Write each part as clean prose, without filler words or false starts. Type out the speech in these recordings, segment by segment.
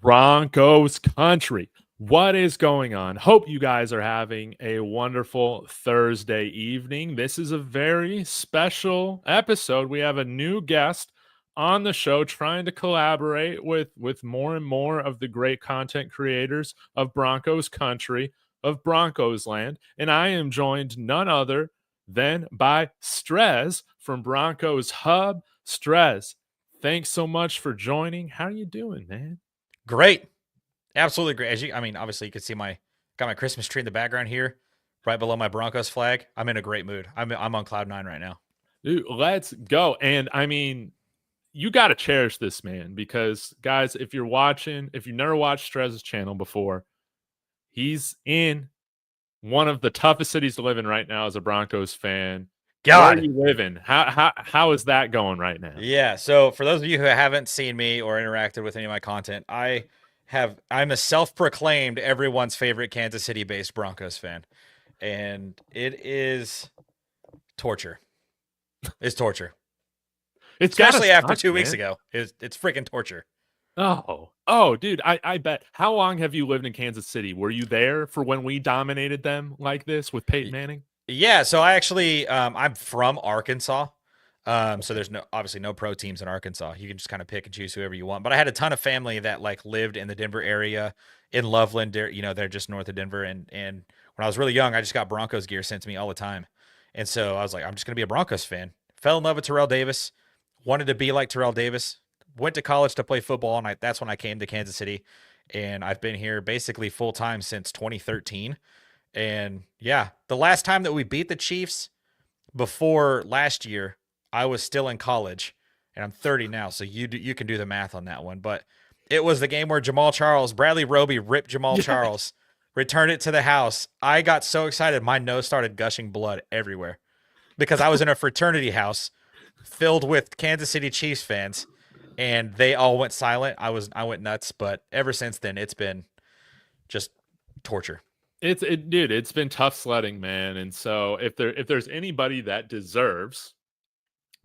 Broncos country. What is going on? Hope you guys are having a wonderful Thursday evening. This is a very special episode. We have a new guest on the show trying to collaborate with more and more of the great content creators of Broncos country, of Broncos land. And I am joined none other than by Strez from Broncos Hub. Strez, thanks so much for joining. How are you doing, man? Great. Absolutely great. Obviously you can see got my Christmas tree in the background here, right below my Broncos flag. I'm in a great mood. I'm on cloud nine right now. Dude, let's go. And you got to cherish this man because, guys, if you've never watched Strez's channel before, he's in one of the toughest cities to live in right now as a Broncos fan. God. Where are you living? How is that going right now? Yeah. So for those of you who haven't seen me or interacted with any of my content, I'm a self-proclaimed everyone's favorite Kansas City-based Broncos fan, and it is torture. It's torture. Especially after 2 weeks ago. It's freaking torture. Oh, dude, I bet. How long have you lived in Kansas City? Were you there for when we dominated them like this with Peyton Manning? Yeah, so I actually I'm from Arkansas. So there's obviously no pro teams in Arkansas. You can just kind of pick and choose whoever you want. But I had a ton of family that lived in the Denver area, in Loveland. They're just north of Denver. And when I was really young, I just got Broncos gear sent to me all the time. And so I was like, I'm just gonna be a Broncos fan. Fell in love with Terrell Davis. Wanted to be like Terrell Davis. Went to college to play football, and that's when I came to Kansas City. And I've been here basically full time since 2013. And yeah, the last time that we beat the Chiefs before last year, I was still in college, and I'm 30 now, so you can do the math on that one. But it was the game where Bradley Roby ripped Jamal Charles, returned it to the house. I got so excited, my nose started gushing blood everywhere because I was in a fraternity house filled with Kansas City Chiefs fans, and they all went silent. I went nuts, but ever since then, it's been just torture. Dude, it's been tough sledding, man. And so if there's anybody that deserves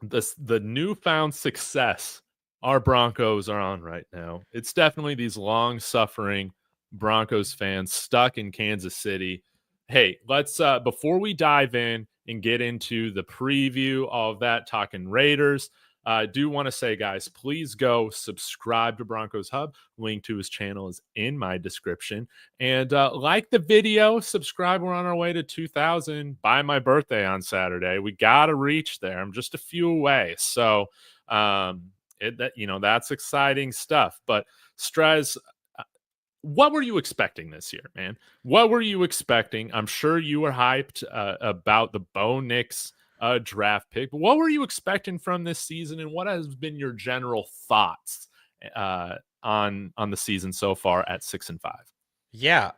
the newfound success our Broncos are on right now, it's definitely these long-suffering Broncos fans stuck in Kansas City. Hey, let's before we dive in and get into the preview of that, talking Raiders, I do want to say, guys, please go subscribe to Broncos Hub. Link to his channel is in my description. And like the video, subscribe. We're on our way to 2,000 by my birthday on Saturday. We got to reach there. I'm just a few away. So, that's exciting stuff. But Strez, what were you expecting this year, man? What were you expecting? I'm sure you were hyped about the Nix draft pick. But what were you expecting from this season, and what has been your general thoughts on the season so far at 6-5? Yeah,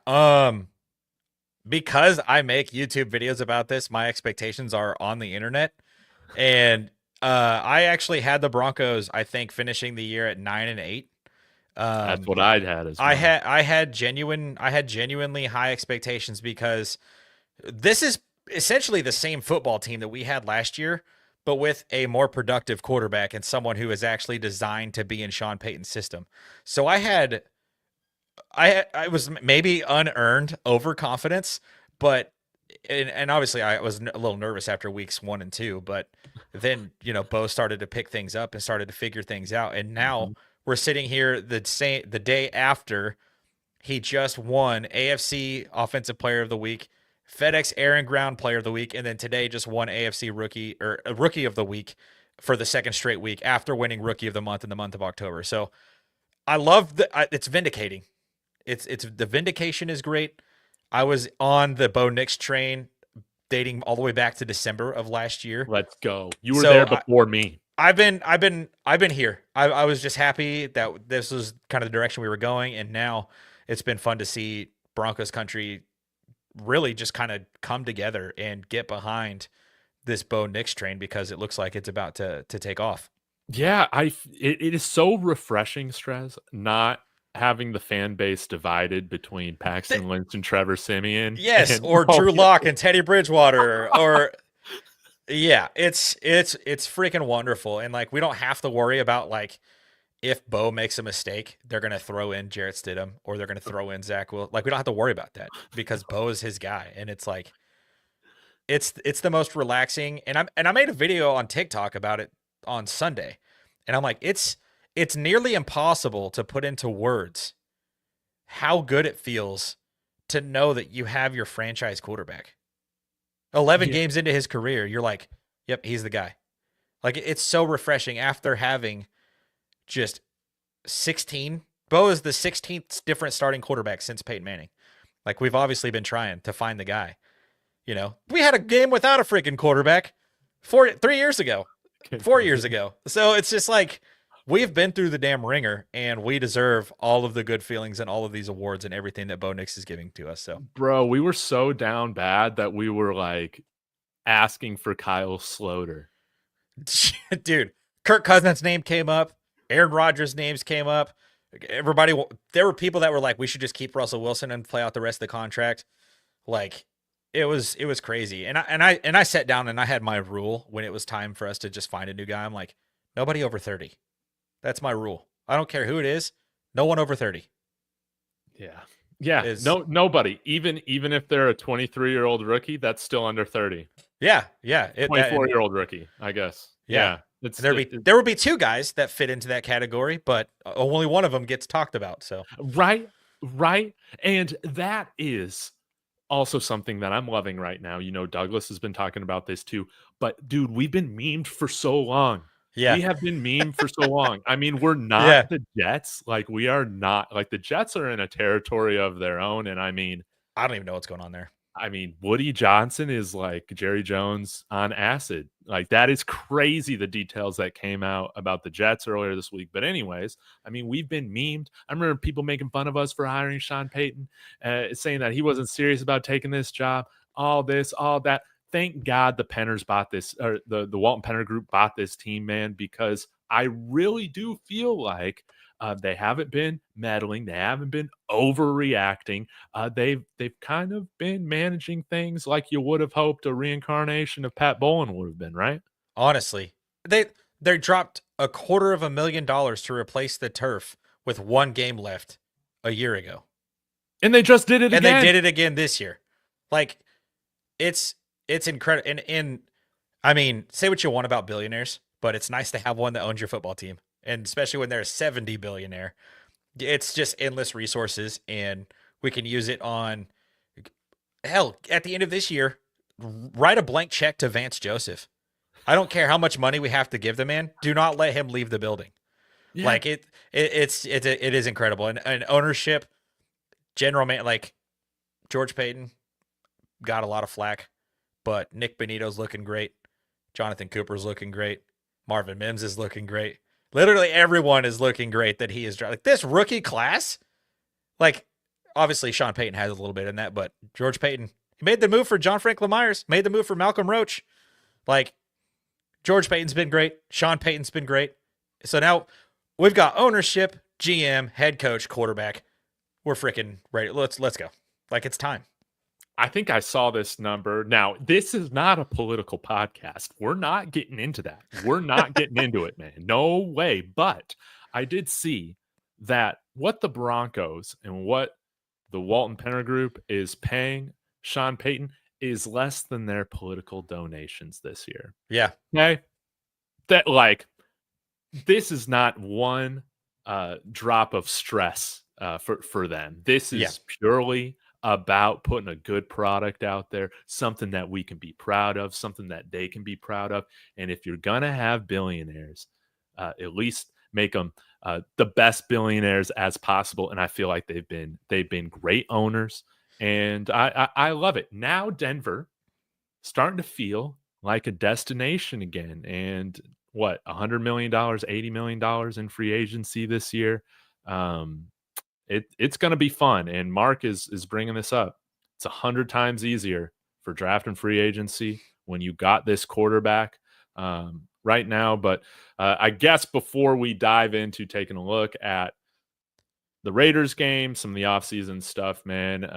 because I make YouTube videos about this, my expectations are on the internet, and I actually had the Broncos, I think, finishing the year at 9-8. That's what I'd had as well. I had genuinely high expectations because this is essentially the same football team that we had last year, but with a more productive quarterback and someone who is actually designed to be in Sean Payton's system. So I was maybe unearned overconfidence, but and obviously I was a little nervous after weeks 1 and 2, but then Bo started to pick things up and started to figure things out, and now we're sitting here the day after he just won AFC Offensive Player of the Week, FedEx Air and Ground Player of the Week, and then today just won AFC Rookie of the Week for the second straight week after winning Rookie of the Month in the month of October. So I love it's vindicating. It's the vindication is great. I was on the Bo Nix train dating all the way back to December of last year. Let's go. You were there before me. I've been here. I was just happy that this was kind of the direction we were going, and now it's been fun to see Broncos country really just kind of come together and get behind this Bo Nix train because it looks like it's about to take off. Yeah, it is so refreshing, Strez, not having the fan base divided between Paxton Lynch and Trevor Siemian. Yes, or Drew Lock and Teddy Bridgewater, or yeah, it's freaking wonderful. And we don't have to worry about if Bo makes a mistake, they're going to throw in Jarrett Stidham or they're going to throw in Zach Will. Like, we don't have to worry about that because Bo is his guy. And it's like, it's the most relaxing. And I made a video on TikTok about it on Sunday. And I'm like, it's nearly impossible to put into words how good it feels to know that you have your franchise quarterback. 11 games into his career, you're like, yep, he's the guy. Like, it's so refreshing after having just 16. Bo is the 16th different starting quarterback since Peyton Manning. Like, we've obviously been trying to find the guy. You know, we had a game without a freaking quarterback 3 years ago, 4 years ago. So it's just like, we've been through the damn ringer, and we deserve all of the good feelings and all of these awards and everything that Bo Nix is giving to us. So, bro, we were so down bad that we were like asking for Kyle Sloter. Dude, Kirk Cousins' name came up. Aaron Rodgers' names came up. Everybody, there were people that were like, we should just keep Russell Wilson and play out the rest of the contract. Like, it was crazy. And I sat down and I had my rule when it was time for us to just find a new guy. I'm like, nobody over 30. That's my rule. I don't care who it is. No one over 30. Yeah. Nobody. Even if they're a 23-year-old rookie, that's still under 30. Yeah. 24-year-old rookie, I guess. Yeah. There would be two guys that fit into that category, but only one of them gets talked about. So right. And that is also something that I'm loving right now. You know, Douglas has been talking about this too. But dude, we've been memed for so long. Yeah. We have been memed for so long. I mean, we're not the Jets. Like, we are not. Like, the Jets are in a territory of their own. And I mean, I don't even know what's going on there. I mean, Woody Johnson is like Jerry Jones on acid. Like, that is crazy, the details that came out about the Jets earlier this week. But anyways, I mean, we've been memed. I remember people making fun of us for hiring Sean Payton, saying that he wasn't serious about taking this job, all this, all that. Thank God the Penners bought this, or the Walton Penner Group bought this team, man, because I really do feel like they haven't been meddling. They haven't been overreacting. They've kind of been managing things like you would have hoped a reincarnation of Pat Bowlen would have been, right? Honestly, they dropped $250,000 to replace the turf with one game left a year ago, and they just did it again. And they did it again this year. Like, it's incredible. And I mean, say what you want about billionaires, but it's nice to have one that owns your football team. And especially when they're a 70 billionaire, it's just endless resources, and we can use it on, hell, at the end of this year, write a blank check to Vance Joseph. I don't care how much money we have to give the man. Do not let him leave the building. Yeah. Like, it is incredible. And ownership, general man, like George Payton got a lot of flack, but Nick Benito's looking great. Jonathan Cooper's looking great. Marvin Mims is looking great. Literally everyone is looking great that he is like this rookie class. Like, obviously Sean Payton has a little bit in that, but George Payton, he made the move for John Franklin Myers, made the move for Malcolm Roach. Like, George Payton's been great. Sean Payton's been great. So now we've got ownership, GM, head coach, quarterback. We're freaking ready. Let's go. Like, it's time. I think I saw this number. Now, this is not a political podcast. We're not getting into that. We're not getting into it, man. No way. But I did see that what the Broncos and what the Walton Penner Group is paying Sean Payton is less than their political donations this year. Yeah. Okay. That, like, this is not one drop of stress for them. This is purely about putting a good product out there, something that we can be proud of, something that they can be proud of. And if you're going to have billionaires, at least make them the best billionaires as possible. And I feel like they've been great owners, and I love it. Now Denver starting to feel like a destination again. And what, $100 million, $80 million in free agency this year. It's going to be fun. And Mark is bringing this up. It's 100 times easier for draft and free agency when you got this quarterback right now. But I guess before we dive into taking a look at the Raiders game, some of the offseason stuff, man,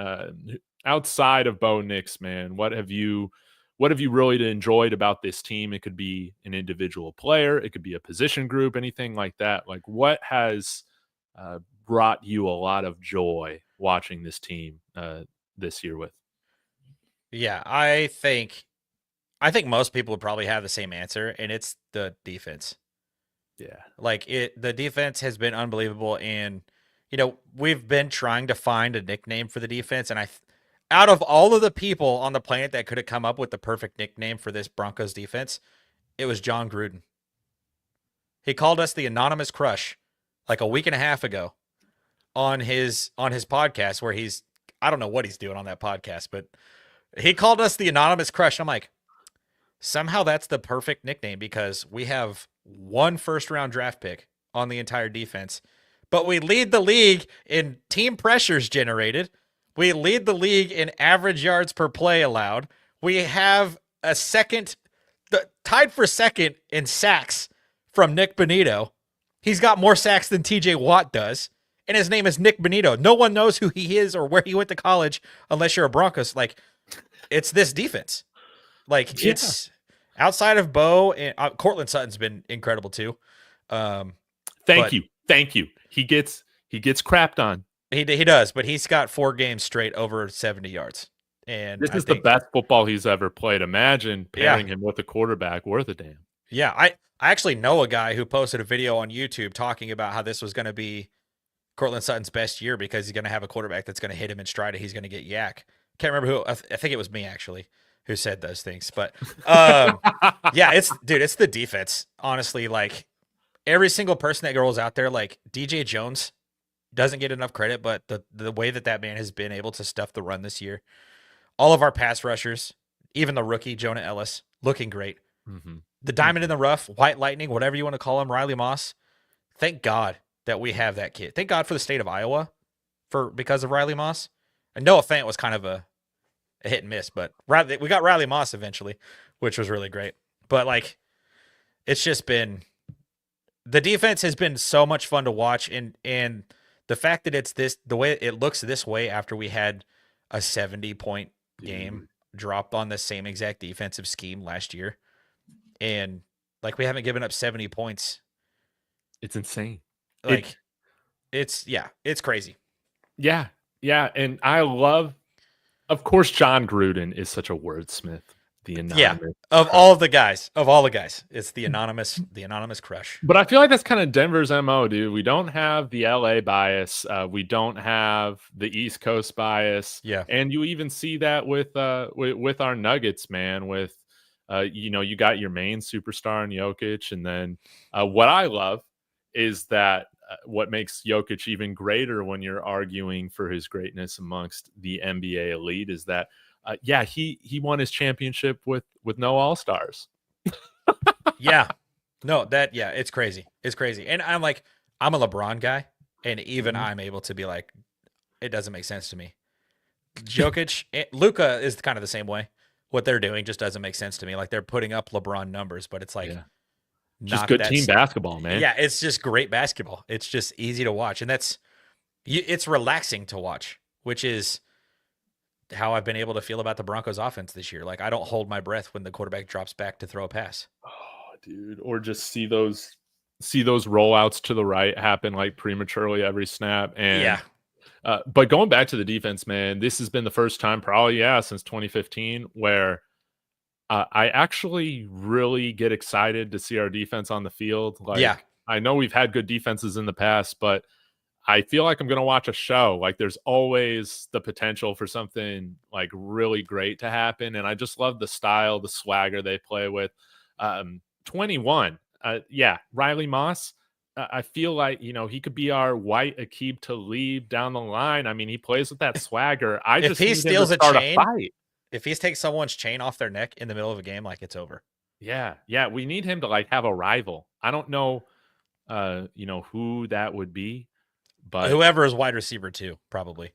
outside of Bo Nix, man, what have you what have you really enjoyed about this team? It could be an individual player, it could be a position group, anything like that. Like, what has brought you a lot of joy watching this team this year with? Yeah, I think most people would probably have the same answer, and it's the defense. Yeah. Like the defense has been unbelievable, and we've been trying to find a nickname for the defense, and out of all of the people on the planet that could have come up with the perfect nickname for this Broncos defense, it was John Gruden. He called us the anonymous crush like a week and a half ago on his podcast where I don't know what he's doing on that podcast, but he called us the anonymous crush. I'm like, somehow that's the perfect nickname because we have one first round draft pick on the entire defense, but we lead the league in team pressures generated. We lead the league in average yards per play allowed. We have tied for second in sacks from Nick Bonito. He's got more sacks than TJ Watt does, and his name is Nick Bonito. No one knows who he is or where he went to college unless you're a Broncos. Like, it's this defense. Like, it's outside of Bo and Cortland Sutton's been incredible too. Thank you. He gets crapped on. He does, but he's got 4 games straight over 70 yards. And this is the best football he's ever played. Imagine pairing him with a quarterback worth a damn. Yeah, I actually know a guy who posted a video on YouTube talking about how this was going to be Cortland Sutton's best year because he's going to have a quarterback that's going to hit him in stride and he's going to get yak. Can't remember who. I think it was me actually who said those things. But yeah, it's the defense. Honestly, like every single person that rolls out there, like DJ Jones doesn't get enough credit, but the way that man has been able to stuff the run this year, all of our pass rushers, even the rookie Jonah Ellis, looking great. Mm-hmm. The diamond in the rough, white lightning, whatever you want to call him, Riley Moss. Thank God that we have that kid. Thank God for the state of Iowa because of Riley Moss. And Noah Fant was kind of a hit and miss, but we got Riley Moss eventually, which was really great. But like, it's just been the defense has been so much fun to watch, and the fact that it's the way it looks this way after we had a 70-point game dropped on the same exact defensive scheme last year, and like we haven't given up 70 points. It's insane. Like it's crazy. Yeah. And I love, of course, John Gruden is such a wordsmith. The anonymous of all the guys, it's the anonymous crush. But I feel like that's kind of Denver's MO, dude. We don't have the LA bias. We don't have the East Coast bias. Yeah. And you even see that with our Nuggets, man, with you got your main superstar in Jokic. And then what I love is that what makes Jokic even greater when you're arguing for his greatness amongst the NBA elite is that he won his championship with no all-stars. It's crazy. It's crazy. And I'm a LeBron guy, and even I'm able to be like, it doesn't make sense to me. Jokic, Luka is kind of the same way. What they're doing just doesn't make sense to me. Like, they're putting up LeBron numbers, but it's like just good team basketball, man. Yeah, it's just great basketball. It's just easy to watch, and it's relaxing to watch, which is how I've been able to feel about the Broncos offense this year. Like, I don't hold my breath when the quarterback drops back to throw a pass. Oh, dude. Or just see those rollouts to the right happen like prematurely every snap. And but going back to the defense, man, this has been the first time probably, since 2015 where I actually really get excited to see our defense on the field. Like, I know we've had good defenses in the past, but I feel like I'm going to watch a show. Like, there's always the potential for something like really great to happen. And I just love the style, the swagger they play with. 21. Riley Moss. I feel like, he could be our white Aqib Talib down the line. I mean, he plays with that swagger. If he steals a chain, if he takes someone's chain off their neck in the middle of a game, like, it's over. Yeah. We need him to like have a rival. I don't know, who that would be. But whoever is wide receiver 2, probably.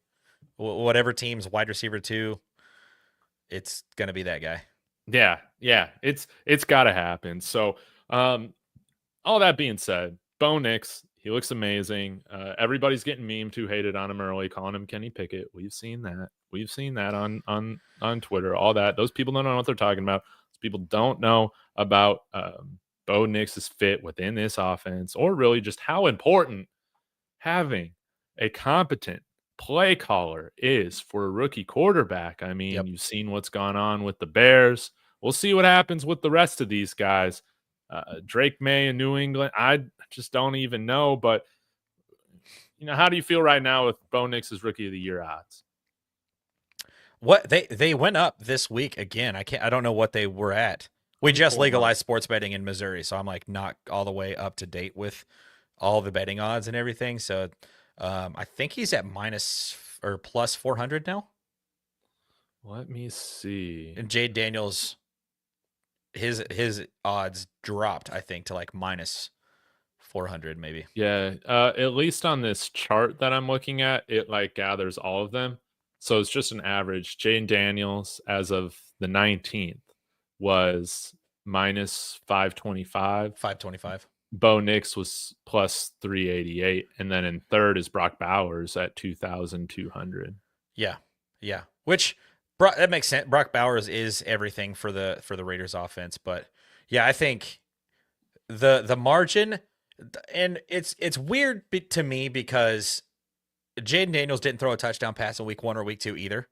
Whatever team's wide receiver 2, it's going to be that guy. Yeah. It's got to happen. So, all that being said, Bo Nix, He looks amazing. Everybody's getting memed who hated on him early, calling him Kenny Pickett. We've seen that. We've seen that on Twitter. All that. Those people don't know what they're talking about. Those people don't know about Bo Nix's fit within this offense, or really just how important having a competent play caller is for a rookie quarterback. I mean, You've seen what's gone on with the Bears. We'll see what happens with the rest of these guys. Drake May in New England, I just don't even know. But, how do you feel right now with Bo Nix's Rookie of the Year odds? What they went up this week again. I don't know what they were at. We just legalized sports betting in Missouri, so I'm like not all the way up to date with all the betting odds and everything. So I think he's at minus or plus 400 now. Let me see. And Jade Daniels, his odds dropped, I think, to like minus 400 maybe. Yeah, at least on this chart that I'm looking at, it like gathers all of them. So it's just an average. Jade Daniels as of the 19th was minus 525. 525. Bo Nix was plus 388, and then in third is Brock Bowers at 2,200. Yeah. Which that makes sense. Brock Bowers is everything for the Raiders offense, but yeah, I think the margin, and it's weird to me because Jaden Daniels didn't throw a touchdown pass in week 1 or week 2 either.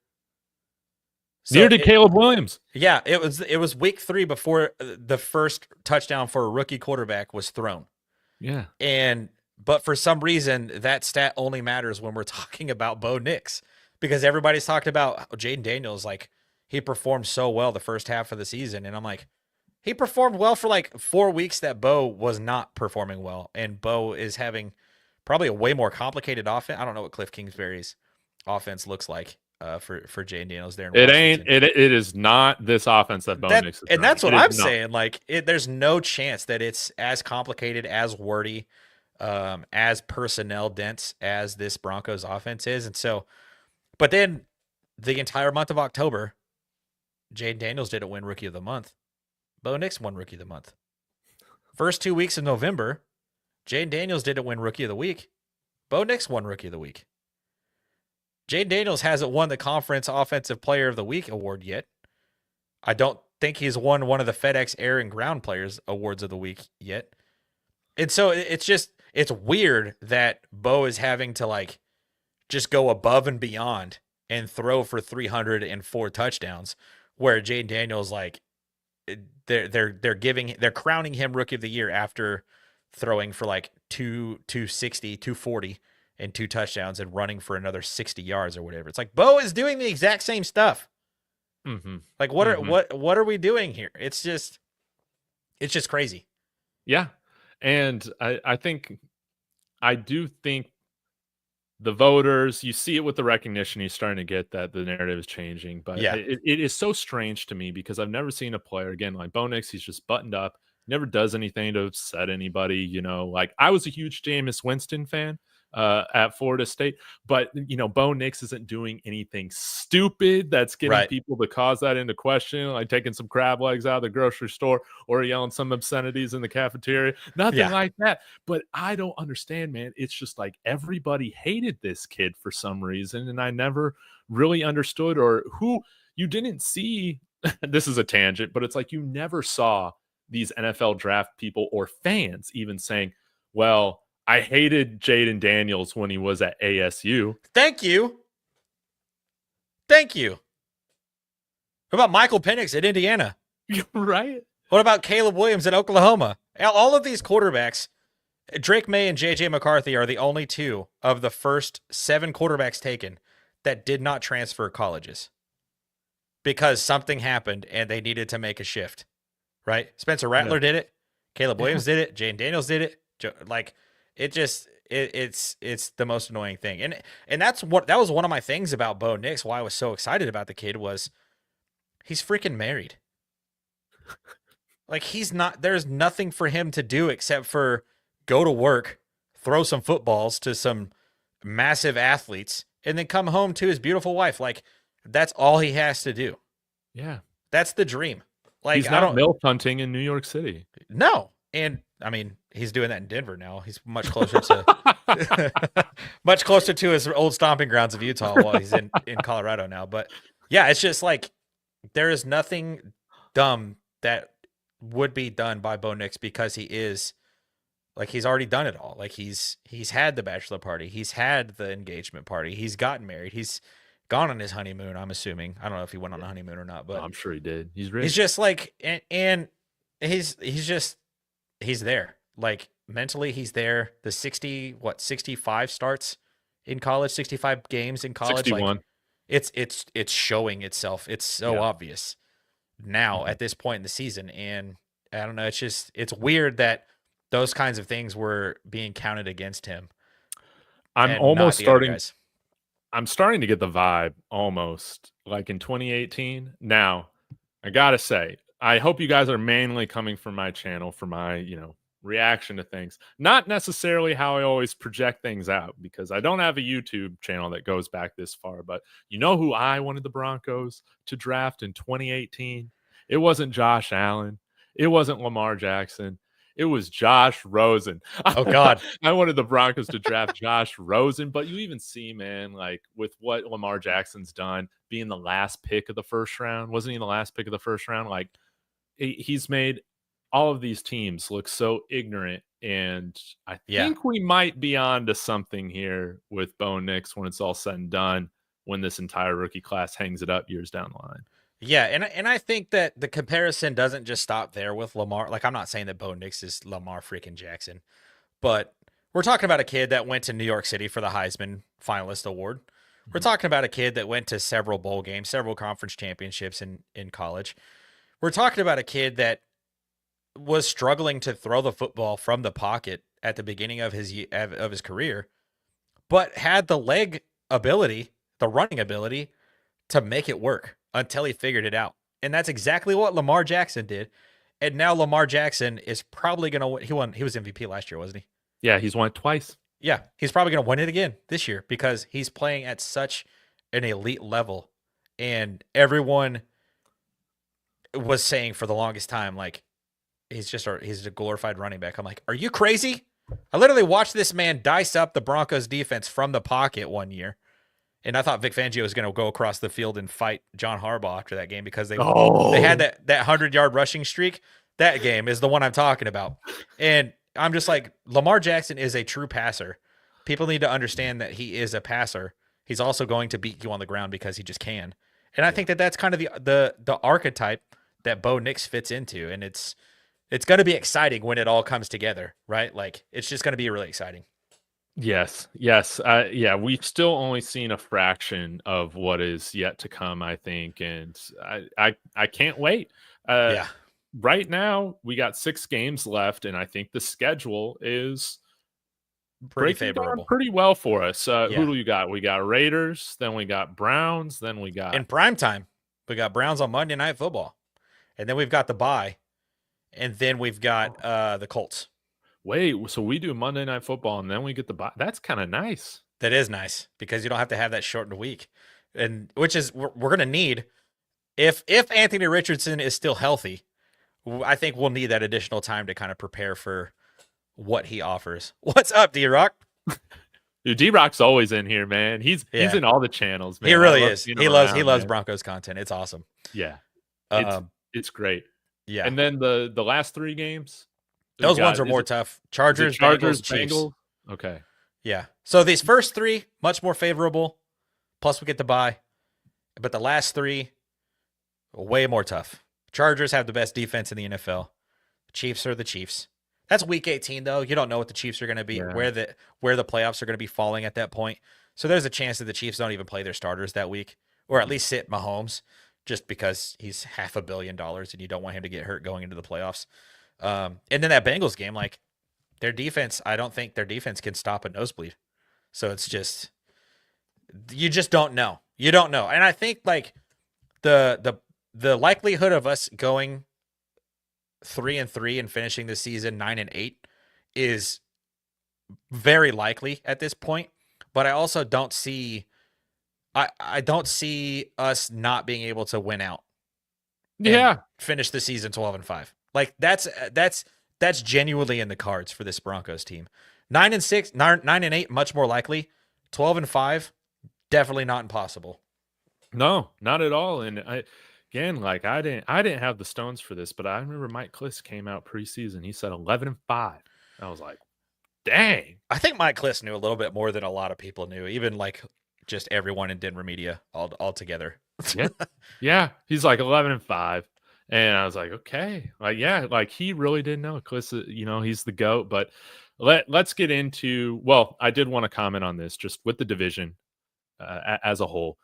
So neither did Caleb Williams. Yeah, it was week 3 before the first touchdown for a rookie quarterback was thrown. Yeah. But for some reason, that stat only matters when we're talking about Bo Nix, because everybody's talked about Jaden Daniels. Like, he performed so well the first half of the season. And I'm like, he performed well for like 4 weeks that Bo was not performing well. And Bo is having probably a way more complicated offense. I don't know what Cliff Kingsbury's offense looks like for Jaden Daniels there. It is not this offense that Bo Nix is. And that's what I'm saying. Like, there's no chance that it's as complicated, as wordy, as personnel dense as this Broncos offense is. And so, but then the entire month of October, Jaden Daniels didn't win Rookie of the Month. Bo Nix won Rookie of the Month. First 2 weeks of November, Jaden Daniels didn't win Rookie of the Week. Bo Nix won Rookie of the Week. Jaden Daniels hasn't won the Conference Offensive Player of the Week award yet. I don't think he's won one of the FedEx Air and Ground Players Awards of the Week yet. And so it's weird that Bo is having to like just go above and beyond and throw for 304 touchdowns, where Jaden Daniels, like, they're crowning him Rookie of the Year after throwing for like 260, 240 and 2 touchdowns and running for another 60 yards or whatever. It's like Bo is doing the exact same stuff. Mm-hmm. Like, what are we doing here? It's just crazy. Yeah. And I do think the voters, you see it with the recognition he's starting to get, that the narrative is changing. But yeah, it is so strange to me because I've never seen a player, again, like Bo Nix. He's just buttoned up, never does anything to upset anybody. Like, I was a huge Jameis Winston fan at Florida State, but Bo Nix isn't doing anything stupid that's getting people to cause that into question, like taking some crab legs out of the grocery store or yelling some obscenities in the cafeteria. Nothing like that. But I don't understand, man. It's just like everybody hated this kid for some reason, and I never really understood, or who you didn't see. This is a tangent, but it's like you never saw these NFL draft people or fans even saying, well, I hated Jaden Daniels when he was at ASU. Thank you. What about Michael Penix at Indiana? Right. What about Caleb Williams at Oklahoma? All of these quarterbacks, Drake May and J.J. McCarthy, are the only 2 of the first 7 quarterbacks taken that did not transfer colleges because something happened and they needed to make a shift, right? Spencer Rattler did it. Caleb Williams did it. Jaden Daniels did it. It's the most annoying thing. And that was one of my things about Bo Nix, why I was so excited about the kid, was he's freaking married. Like, there's nothing for him to do except for go to work, throw some footballs to some massive athletes, and then come home to his beautiful wife. Like, that's all he has to do. Yeah. That's the dream. Like, he's not MILF hunting in New York City. No. And I mean, he's doing that in Denver now. He's much closer to much closer to his old stomping grounds of Utah while he's in Colorado now. But yeah, it's just like there is nothing dumb that would be done by Bo Nix because he is like he's already done it all. Like he's had the bachelor party, he's had the engagement party, he's gotten married, he's gone on his honeymoon. I'm assuming. I don't know if he went on a honeymoon or not, but I'm sure he did. He's rich. he's just like and he's there. Like mentally, he's there. The 65 starts in college, 65 games in college. 61. Like it's showing itself. It's so obvious now at this point in the season. And I don't know, it's weird that those kinds of things were being counted against him. I'm almost starting. I'm starting to get the vibe almost like in 2018. Now, I gotta say, I hope you guys are mainly coming from my channel for my, reaction to things, not necessarily how I always project things out, because I don't have a YouTube channel that goes back this far. But you know who I wanted the Broncos to draft in 2018? It wasn't Josh Allen. It wasn't Lamar Jackson. It was Josh Rosen. Oh God. I wanted the Broncos to draft Josh Rosen, but you even see, man, like with what Lamar Jackson's done, being the last pick of the first round. Wasn't he the last pick of the first round? Like he's made all of these teams look so ignorant. And I think we might be on to something here with Bo Nix when it's all said and done, when this entire rookie class hangs it up years down the line. Yeah, and I think that the comparison doesn't just stop there with Lamar. Like, I'm not saying that Bo Nix is Lamar freaking Jackson, but we're talking about a kid that went to New York City for the Heisman finalist award. Mm-hmm. We're talking about a kid that went to several bowl games, several conference championships in college. We're talking about a kid that was struggling to throw the football from the pocket at the beginning of his career, but had the leg ability, the running ability to make it work until he figured it out. And that's exactly what Lamar Jackson did. And now Lamar Jackson is probably going to win. He was MVP last year, wasn't he? Yeah, he's won it twice. Yeah, he's probably going to win it again this year because he's playing at such an elite level. And everyone was saying for the longest time, like, he's a glorified running back. I'm like, are you crazy? I literally watched this man dice up the Broncos defense from the pocket one year. And I thought Vic Fangio was going to go across the field and fight John Harbaugh after that game because they had that 100-yard rushing streak. That game is the one I'm talking about. And I'm just like, Lamar Jackson is a true passer. People need to understand that he is a passer. He's also going to beat you on the ground because he just can. And I think that that's kind of the archetype that Bo Nix fits into. And it's going to be exciting when it all comes together, right? Like, it's just going to be really exciting. Yes. Yeah, we've still only seen a fraction of what is yet to come, I think, and I can't wait. Right now, we got 6 games left, and I think the schedule is pretty favorable, pretty well for us. Who do we got? We got Raiders, then we got Browns, then we got in prime time. We got Browns on Monday Night Football, and then we've got the bye, and then we've got the Colts. Wait, so we do Monday Night Football and then we get the bye. That's kind of nice. That is nice because you don't have to have that shortened week, and which is we're going to need if Anthony Richardson is still healthy. I think we'll need that additional time to kind of prepare for what he offers. What's up, D-Rock? Dude, D-Rock's always in here, man. He's in all the channels, man. He really is. He loves Broncos content. It's awesome. Yeah, it's great. Yeah, and then the last 3 games. Those ones are more tough. Chargers, Bengals, Chiefs. Okay. Yeah. So these first 3, much more favorable. Plus we get the bye. But the last 3, way more tough. Chargers have the best defense in the NFL. Chiefs are the Chiefs. That's week 18, though. You don't know what the Chiefs are going to be, where the playoffs are going to be falling at that point. So there's a chance that the Chiefs don't even play their starters that week, or at least sit Mahomes, just because he's $500 million and you don't want him to get hurt going into the playoffs. And then that Bengals game, like their defense, I don't think their defense can stop a nosebleed. So it's just, you just don't know. You don't know. And I think like the likelihood of us going 3-3 and finishing the season 9-8 is very likely at this point. But I also don't see, I don't see us not being able to win out. Yeah. Finish the season 12-5. Like that's that's genuinely in the cards for this Broncos team. 9-6, 9-8, much more likely. 12-5, definitely not impossible. No, not at all. And again, like I didn't have the stones for this, but I remember Mike Kliss came out preseason. He said 11-5. I was like, dang. I think Mike Kliss knew a little bit more than a lot of people knew, even like just everyone in Denver media all together. Yeah. Yeah. He's like 11-5. And I was like, okay. Like, yeah, like he really didn't know. Kliss, he's the GOAT. But let's get into, well, I did want to comment on this just with the division as a whole.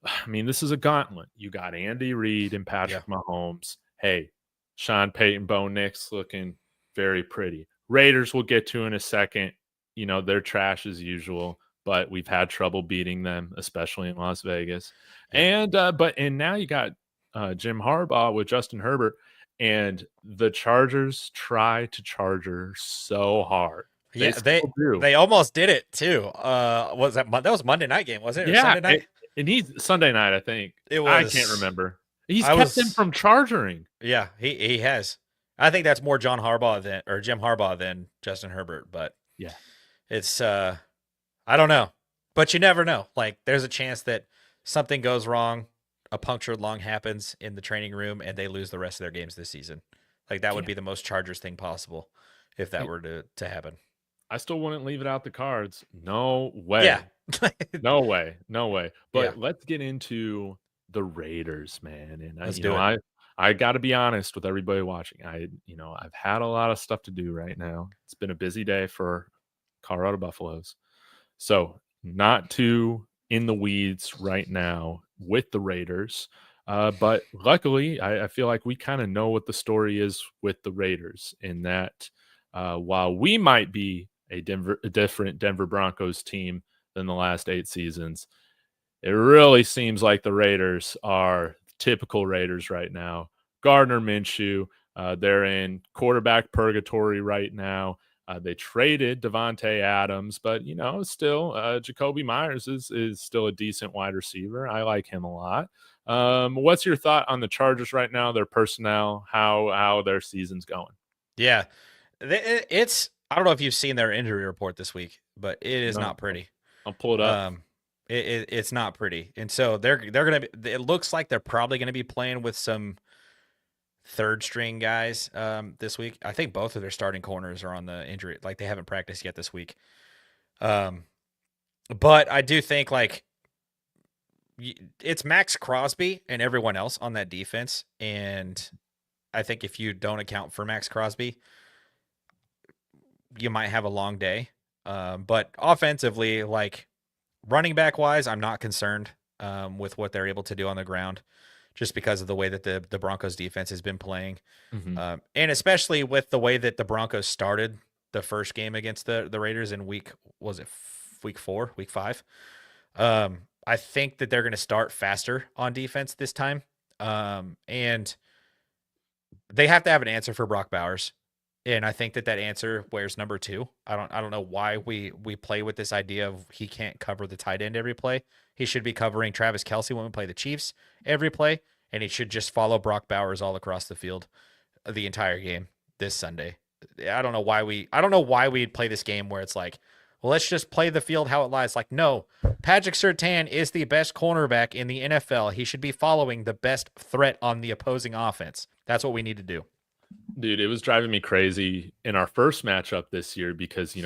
I mean, this is a gauntlet. You got Andy Reid and Patrick Mahomes. Hey, Sean Payton, Bo Nix looking very pretty. Raiders we'll get to in a second. They're trash as usual, but we've had trouble beating them, especially in Las Vegas. And now you got Jim Harbaugh with Justin Herbert, and the Chargers try to charger so hard. Yeah, they almost did it too. Was that was Monday night game, was it? Or Sunday night? And he's Sunday night, I think. It was. I can't remember. He's kept him from charging. Yeah, he has. I think that's more Jim Harbaugh than Justin Herbert. But yeah, it's I don't know, but you never know. Like there's a chance that something goes wrong, a punctured lung happens in the training room, and they lose the rest of their games this season. Like that would be the most Chargers thing possible if that were to happen. I still wouldn't leave it out the cards. No way. Yeah. No way. But let's get into the Raiders, man. And let's do it. I got to be honest with everybody watching. I've had a lot of stuff to do right now. It's been a busy day for Colorado Buffaloes. So not too in the weeds right now with the Raiders. But luckily, I feel like we kind of know what the story is with the Raiders in that while we might be a different Denver Broncos team than the last 8 seasons, it really seems like the Raiders are typical Raiders right now. Gardner Minshew, they're in quarterback purgatory right now. They traded Devontae Adams, but still, Jacoby Myers is still a decent wide receiver. I like him a lot. What's your thought on the Chargers right now? Their personnel, how their season's going? Yeah, it's. I don't know if you've seen their injury report this week, but it is not pretty. I'll pull it up. It's not pretty, and so they're gonna be. It looks like they're probably gonna be playing with some third string guys this week. I think both of their starting corners are on the injury, like they haven't practiced yet this week. But I do think like it's Max Crosby and everyone else on that defense, and I think if you don't account for Max Crosby, you might have a long day. But offensively, like running back wise, I'm not concerned with what they're able to do on the ground, just because of the way that the Broncos defense has been playing. Mm-hmm. And especially with the way that the Broncos started the first game against the Raiders in week 5. I think that they're going to start faster on defense this time. And they have to have an answer for Brock Bowers. And I think that answer wears number 2. I don't know why we play with this idea of he can't cover the tight end every play. He should be covering Travis Kelce when we play the Chiefs every play, and he should just follow Brock Bowers all across the field the entire game this Sunday. I don't know why we'd play this game where it's like, well, let's just play the field how it lies. Like, no, Patrick Surtain is the best cornerback in the NFL. He should be following the best threat on the opposing offense. That's what we need to do. Dude, it was driving me crazy in our first matchup this year because,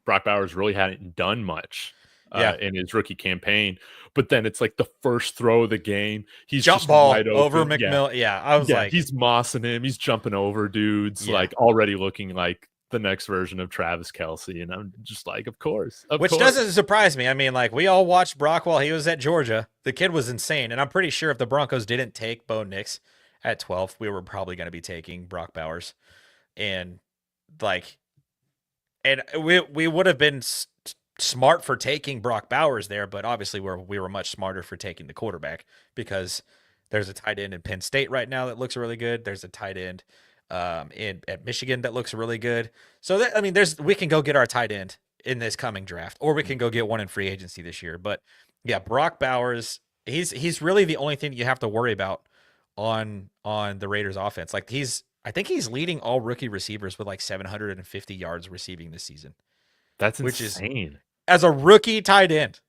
Brock Bowers really hadn't done much in his rookie campaign. But then it's like the first throw of the game. He's jump just ball wide over open. McMillan. Yeah, I was like, he's mossing him. He's jumping over dudes, like already looking like the next version of Travis Kelce. And I'm just like, of course. Which doesn't surprise me. I mean, like we all watched Brock while he was at Georgia. The kid was insane. And I'm pretty sure if the Broncos didn't take Bo Nix at 12, we were probably going to be taking Brock Bowers. And we would have been smart for taking Brock Bowers there, but obviously we were much smarter for taking the quarterback because there's a tight end in Penn State right now that looks really good. There's a tight end at Michigan that looks really good. So we can go get our tight end in this coming draft, or we can go get one in free agency this year. But yeah, Brock Bowers, he's really the only thing that you have to worry about on the Raiders offense. Like he's I think he's leading all rookie receivers with like 750 yards receiving this season, That's which is insane. as a rookie tight end.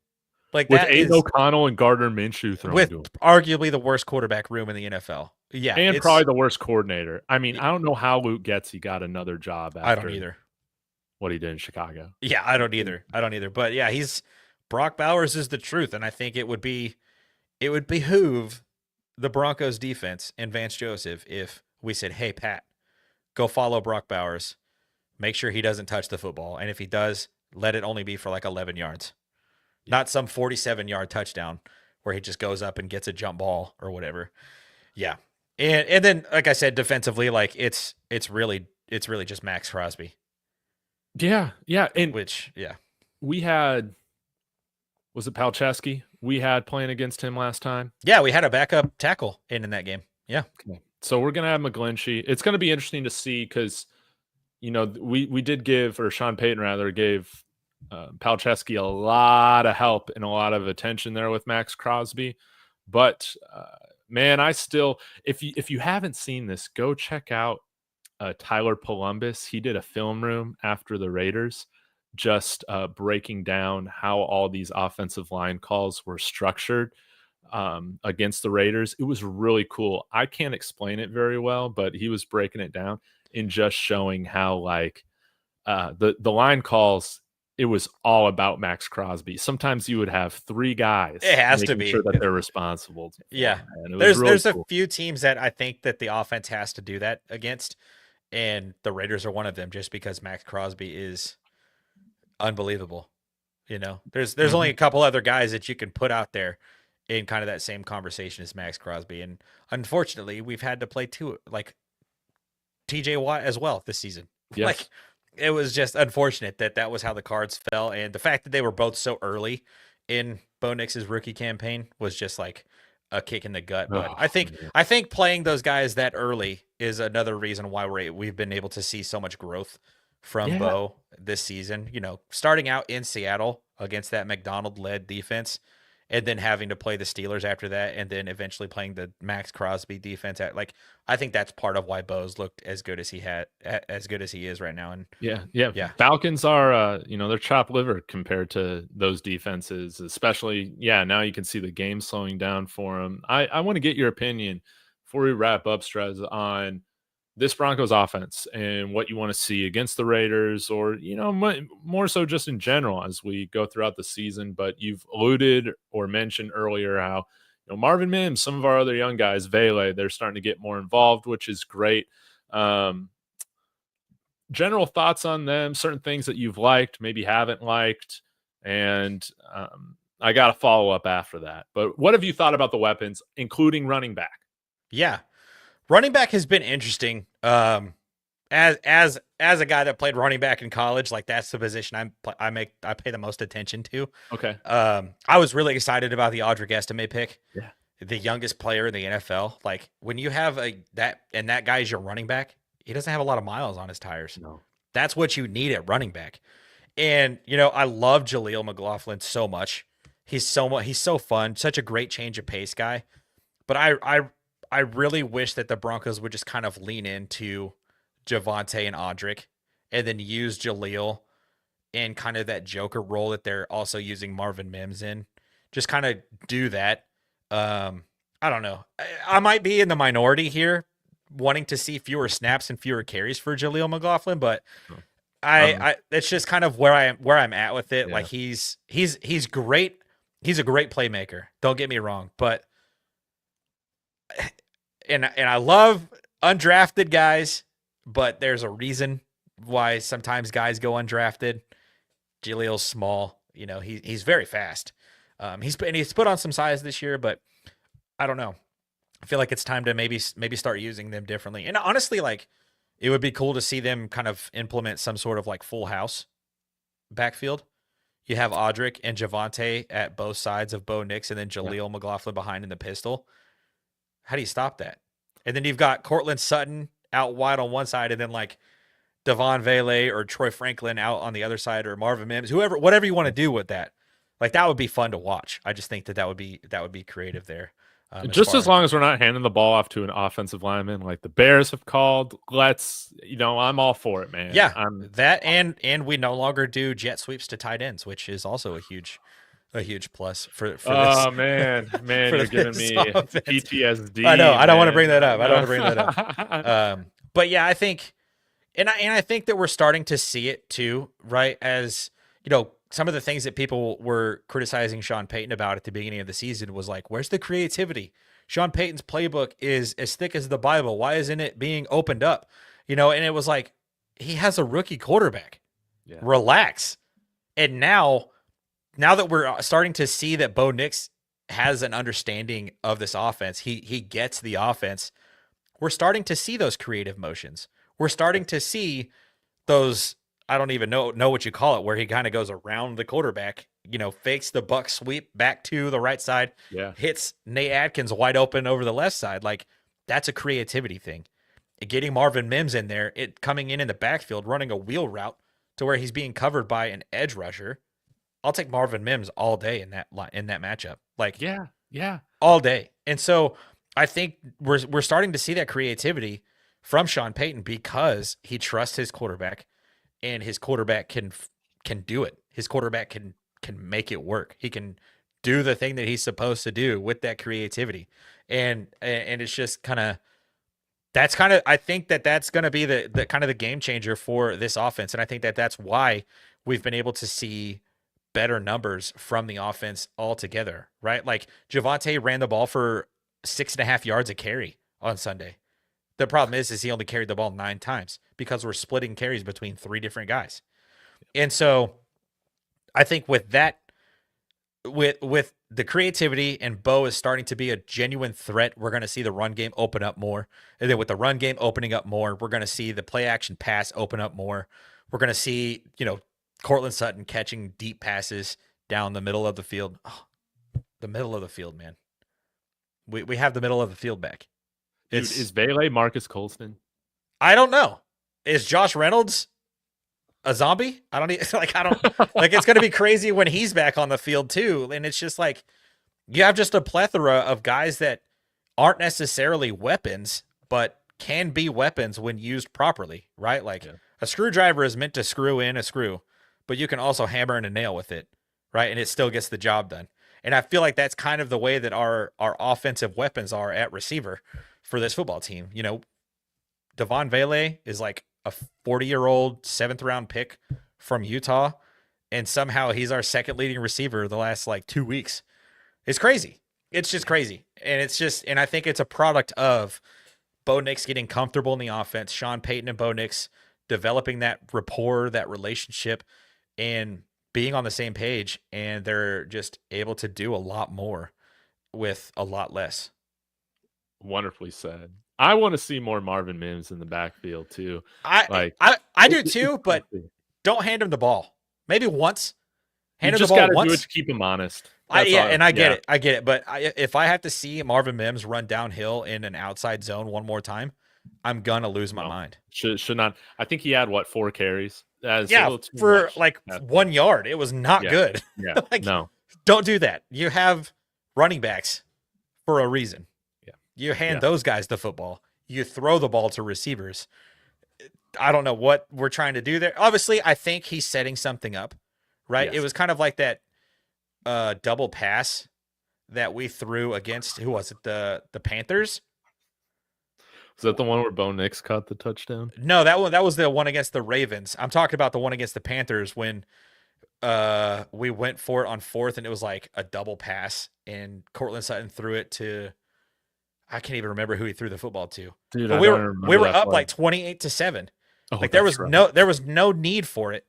Like With that Aiden is O'Connell and Gardner Minshew throwing with to him. arguably the worst quarterback room in the NFL. Yeah, And it's probably the worst coordinator. I mean, I don't know how Luke Getsy got another job I don't after either. what he did in Chicago. Yeah, I don't either. I don't either. But yeah, he's Brock Bowers is the truth, and I think it would behoove the Broncos defense and Vance Joseph if we said, "Hey Pat, go follow Brock Bowers. Make sure he doesn't touch the football, and if he does, let it only be for like 11 yards, not some 47-yard touchdown where he just goes up and gets a jump ball or whatever." Yeah, and then like I said, defensively, like it's really just Max Crosby, Yeah, yeah. And which yeah. we had, was it Palczewski we had playing against him last time? Yeah, we had a backup tackle in that game. Yeah. Okay. So we're going to have McGlinchey. It's going to be interesting to see because, you know, we did give, or Sean Payton rather, gave Palczewski a lot of help and a lot of attention there with Max Crosby. But, man, I still, if you haven't seen this, go check out Tyler Columbus. He did a film room after the Raiders, just breaking down how all these offensive line calls were structured against the Raiders. It was really cool. I can't explain it very well, but he was breaking it down and just showing how like the line calls, it was all about Max Crosby. Sometimes you would have three guys. It has to making be sure that they're responsible. Yeah. There's There's a few teams that I think that the offense has to do that against, and the Raiders are one of them just because Max Crosby is unbelievable. You know, there's only a couple other guys that you can put out there in kind of that same conversation as Max Crosby. And unfortunately, we've had to play two, like TJ Watt as well this season. Yes. Like it was just unfortunate that was how the cards fell. And the fact that they were both so early in Bo Nix's rookie campaign was just like a kick in the gut. But I think playing those guys that early is another reason why we've been able to see so much growth from Bo this season. You know, starting out in Seattle against that McDonald-led defense, and then having to play the Steelers after that, and then eventually playing the Max Crosby defense. I think that's part of why Bo's looked as good as he is right now. And yeah. Falcons are, they're chopped liver compared to those defenses, especially. Yeah, now you can see the game slowing down for them. I want to get your opinion before we wrap up, Strez, on this Broncos offense and what you want to see against the Raiders, or, more so just in general as we go throughout the season. But you've alluded or mentioned earlier how, Marvin Mims, some of our other young guys, Vele, they're starting to get more involved, which is great. General thoughts on them, certain things that you've liked, maybe haven't liked. And I got a follow-up after that. But what have you thought about the weapons, including running back? Yeah. Running back has been interesting. As a guy that played running back in college, like that's the position I pay the most attention to. Okay. I was really excited about the Audric Estime pick. Yeah. The youngest player in the NFL. Like when you have that guy is your running back, he doesn't have a lot of miles on his tires. No. That's what you need at running back. And I love Jaleel McLaughlin so much. He's so fun, such a great change of pace guy. But I really wish that the Broncos would just kind of lean into Javonte and Audric, and then use Jaleel in kind of that joker role that they're also using Marvin Mims in. Just kind of do that. I don't know. I might be in the minority here, wanting to see fewer snaps and fewer carries for Jaleel McLaughlin, but I it's just kind of where I'm at with it. Yeah. Like he's great. He's a great playmaker. Don't get me wrong, but and I love undrafted guys, but there's a reason why sometimes guys go undrafted. Jaleel's small, he's very fast. He's put on some size this year, but I don't know. I feel like it's time to maybe start using them differently. And honestly, like it would be cool to see them kind of implement some sort of like full house backfield. You have Audric and Javonte at both sides of Bo Nix, and then Jaleel McLaughlin behind in the pistol. How do you stop that? And then you've got Cortland Sutton out wide on one side, and then like Devon Vele or Troy Franklin out on the other side, or Marvin Mims, whatever you want to do with that. Like that would be fun to watch. I just think that would be creative there. As Just as far long as we're not handing the ball off to an offensive lineman like the Bears have called, I'm all for it, man. yeah, that and we no longer do jet sweeps to tight ends, which is also a huge plus for this. Oh man, for you're giving this me offense. PTSD. I know. I don't want to man. bring that up. I don't want to bring that up. But yeah, I think, and I think that we're starting to see it too, right? As some of the things that people were criticizing Sean Payton about at the beginning of the season was like, where's the creativity? Sean Payton's playbook is as thick as the Bible. Why isn't it being opened up? And it was like, he has a rookie quarterback. Yeah. Relax. And now that we're starting to see that Bo Nix has an understanding of this offense, he gets the offense. We're starting to see those creative motions. We're starting to see those, I don't even know what you call it, where he kind of goes around the quarterback, fakes the buck sweep back to the right side, hits Nate Atkins wide open over the left side. Like, that's a creativity thing. Getting Marvin Mims in there, coming in the backfield, running a wheel route to where he's being covered by an edge rusher. I'll take Marvin Mims all day in that matchup. Like, yeah, all day. And so I think we're starting to see that creativity from Sean Payton because he trusts his quarterback, and his quarterback can do it. His quarterback can make it work. He can do the thing that he's supposed to do with that creativity. And it's just I think that's going to be the kind of the game changer for this offense. And I think that's why we've been able to see better numbers from the offense altogether, right? Like, Javonte ran the ball for 6.5 yards a carry on Sunday. The problem is he only carried the ball 9 times because we're splitting carries between 3 different guys. And so I think with that, with the creativity, and Bo is starting to be a genuine threat, we're going to see the run game open up more. And then with the run game opening up more, we're going to see the play action pass open up more. We're going to see, Cortland Sutton catching deep passes down the middle of the field. Oh, the middle of the field, man. We have the middle of the field back. Dude, is Vele Marcus Colston? I don't know. Is Josh Reynolds a zombie? I don't it's going to be crazy when he's back on the field too. And it's just like, you have just a plethora of guys that aren't necessarily weapons, but can be weapons when used properly, right? Like, a screwdriver is meant to screw in a screw, but you can also hammer in a nail with it, right? And it still gets the job done. And I feel like that's kind of the way that our offensive weapons are at receiver for this football team. Devon Vele is like a 40-year-old 7th-round pick from Utah, and somehow he's our second leading receiver the last 2 weeks. It's crazy. It's just crazy. And I think it's a product of Bo Nix getting comfortable in the offense, Sean Payton and Bo Nix developing that rapport, that relationship, and being on the same page, and they're just able to do a lot more with a lot less. Wonderfully said. I want to see more Marvin Mims in the backfield too. I do too, but don't hand him the ball. Maybe once. Hand him the ball once. Do it to keep him honest. I get it. But if I have to see Marvin Mims run downhill in an outside zone one more time, I'm gonna lose my mind. Should not. I think he had 4 carries. For 1 yard. It was not good. Yeah. No. Don't do that. You have running backs for a reason. Yeah. You hand those guys the football. You throw the ball to receivers. I don't know what we're trying to do there. Obviously, I think he's setting something up, right? Yes. It was kind of like that double pass that we threw against, who was it? The Panthers. Was that the one where Bo Nix caught the touchdown? No, that was the one against the Ravens. I'm talking about the one against the Panthers when we went for it on 4th, and it was like a double pass, and Cortland Sutton threw it to, I can't even remember who he threw the football to. Dude, we were up 28-7. Oh, there was no need for it,